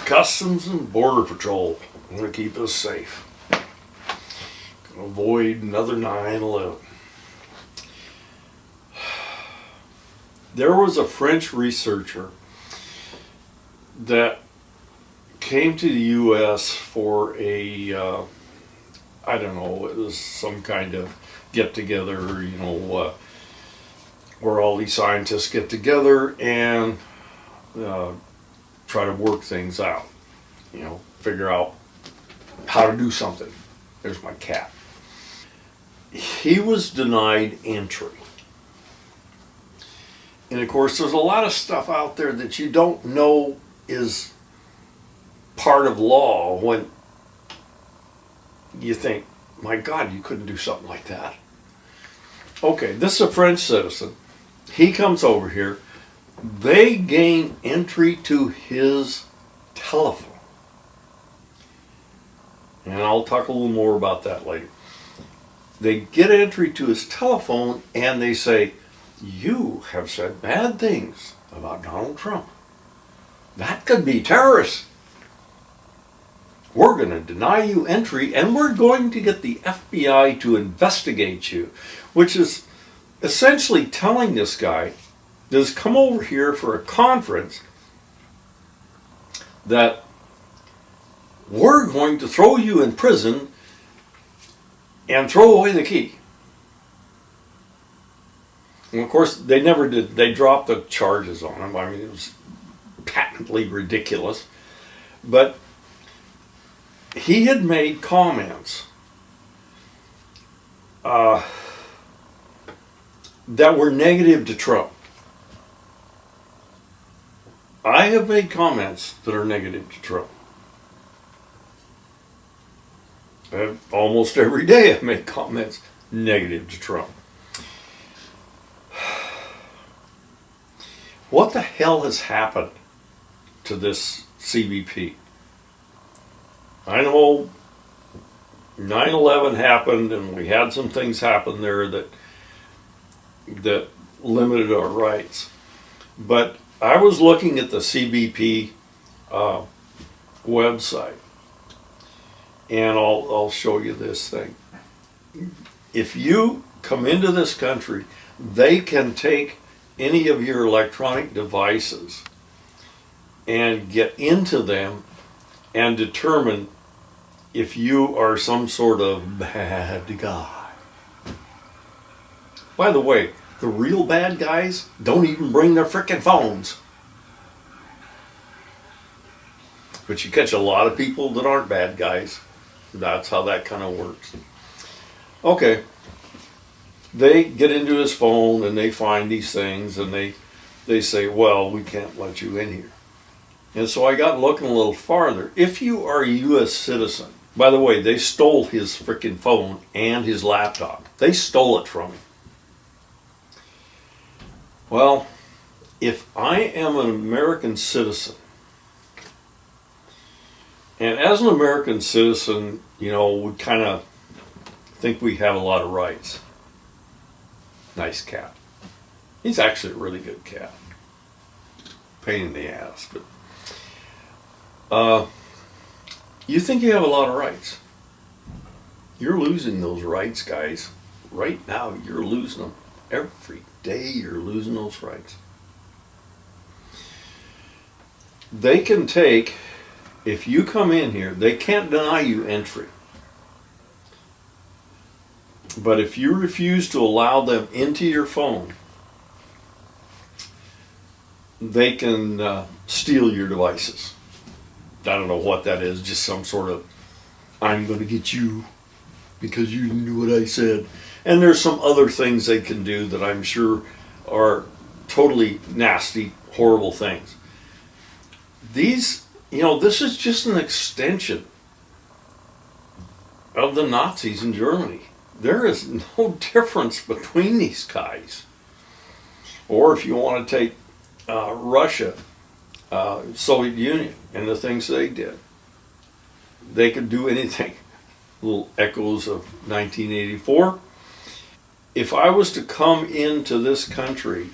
Customs and Border Patrol. Going to keep us safe. Going to avoid another 9/11. There was a French researcher that came to the U.S. for I don't know, it was some kind of get together, where all these scientists get together and try to work things out, figure out how to do something. There's my cat. He was denied entry. And of course, there's a lot of stuff out there that you don't know is part of law when you think, my God, you couldn't do something like that. Okay, this is a French citizen. He comes over here. They gain entry to his telephone. And I'll talk a little more about that later. They get entry to his telephone and they say, you have said bad things about Donald Trump. That could be terrorists. We're going to deny you entry and we're going to get the FBI to investigate you, which is essentially telling this guy that has come over here for a conference that we're going to throw you in prison and throw away the key. And of course, they never did. They dropped the charges on him. I mean, it was patently ridiculous. But he had made comments that were negative to Trump. I have made comments that are negative to Trump. Almost every day I make comments negative to Trump. What the hell has happened to this CBP? I know 9/11 happened and we had some things happen there that limited our rights. But I was looking at the CBP website, and I'll show you this thing. If you come into this country, they can take any of your electronic devices and get into them and determine if you are some sort of bad guy. By the way, the real bad guys don't even bring their frickin' phones. But you catch a lot of people that aren't bad guys. That's how that kind of works. Okay. They get into his phone and they find these things and they say, well, we can't let you in here. And so I got looking a little farther. If you are a U.S. citizen, by the way, they stole his frickin' phone and his laptop. They stole it from him. Well, if I am an American citizen, and as an American citizen, we kind of think we have a lot of rights. Nice cat. He's actually a really good cat. Pain in the ass, but you think you have a lot of rights. You're losing those rights, guys. Right now, you're losing them. Every day, you're losing those rights. They can take, if you come in here, they can't deny you entry. But if you refuse to allow them into your phone, they can steal your devices. I don't know what that is, just some sort of, I'm going to get you because you didn't do what I said. And there's some other things they can do that I'm sure are totally nasty, horrible things. These, this is just an extension of the Nazis in Germany. There is no difference between these guys. Or if you want to take Russia, Soviet Union, and the things they did, they could do anything. Little echoes of 1984. If I was to come into this country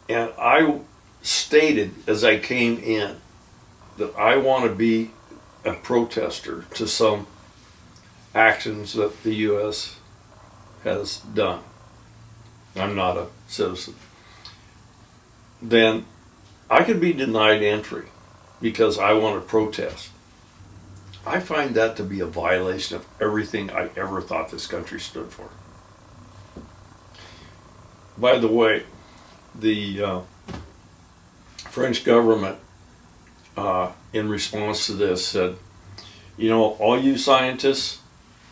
and I stated as I came in that I want to be a protester to some actions that the U.S. has done, I'm not a citizen, then I could be denied entry because I want to protest. I find that to be a violation of everything I ever thought this country stood for. By the way, the French government, in response to this, said, you know, all you scientists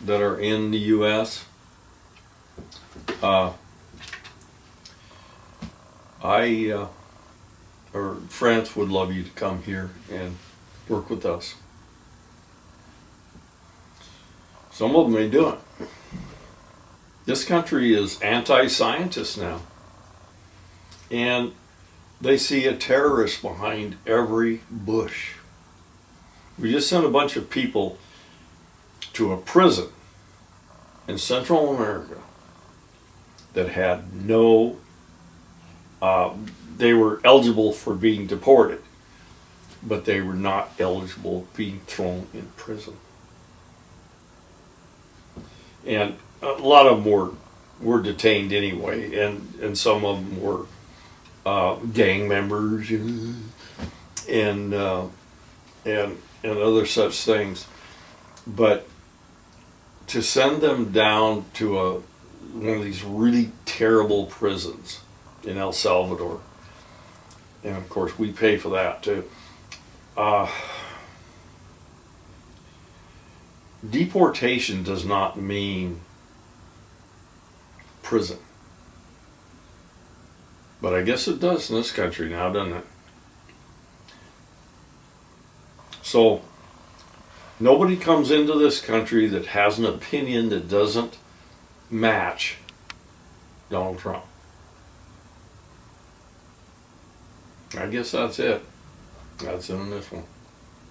that are in the U.S., or France would love you to come here and work with us. Some of them ain't doing it. This country is anti-scientist now. And they see a terrorist behind every bush. We just sent a bunch of people to a prison in Central America that had no, they were eligible for being deported, but they were not eligible for being thrown in prison. And a lot of them were detained anyway, and some of them were gang members and other such things. But to send them down to one of these really terrible prisons in El Salvador, and of course we pay for that too. Deportation does not mean prison. But I guess it does in this country now, doesn't it? So, nobody comes into this country that has an opinion that doesn't match Donald Trump. I guess that's it. That's it on this one.